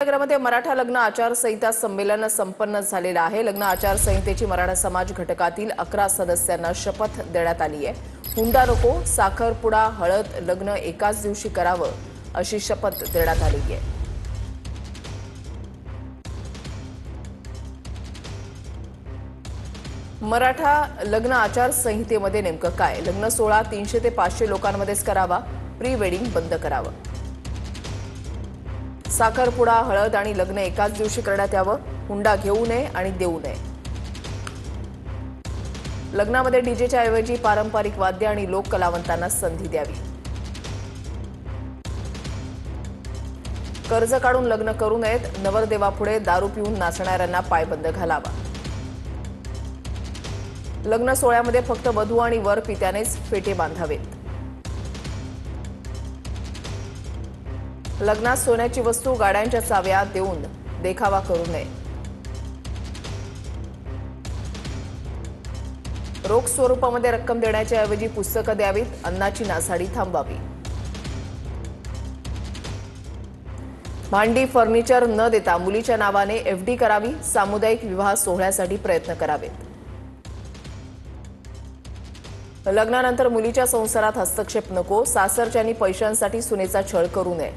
नगरामध्ये मराठा लग्न आचारसंहिता संमेलन संपन्न झालेलं आहे। लग्न आचारसंहितेची मराठा समाज घटकातील 11 सदस्यांना शपथ देण्यात आली आहे। हुंडा नको, साखरपुडा, हळद, लग्न एकाच दिवशी करावं अशी शपथ देण्यात आली आहे। मराठा लग्न आचारसंहितेमध्ये नेमकं काय? लग्न सोहळा 300 ते 500 लोकांमध्येच करावा, प्री वेडिंग बंद करावं, साखरपुडा, हळद आणि लग्न एकाच दिवशी करण्यात यावं, हुंडा घेऊ नये आणि देऊ नये, लग्नामध्ये डीजेच्या ऐवजी पारंपरिक वाद्य आणि लोक कलावंतांना संधी द्यावी, कर्ज काढून लग्न करू नयेत, नवरदेवापुढे दारू पिऊन नाचणाऱ्यांना पायबंद घालावा, लग्न सोहळ्यामध्ये फक्त वधू आणि वर पित्यानेच फेटे बांधावेत, लग्नात सोन्याची वस्तू, गाड्यांच्या चाव्या देऊन देखावा करू नये, रोख स्वरूपामध्ये रक्कम देण्याच्या ऐवजी पुस्तकं द्यावीत, अन्नाची नासाडी थांबवावी, भांडी फर्निचर न देता मुलीच्या नावाने एफडी करावी, सामुदायिक विवाह सोहळ्यासाठी प्रयत्न करावेत, लग्नानंतर मुलीच्या संसारात हस्तक्षेप नको, सासरच्यांनी पैशांसाठी सुनेचा छळ करू नये,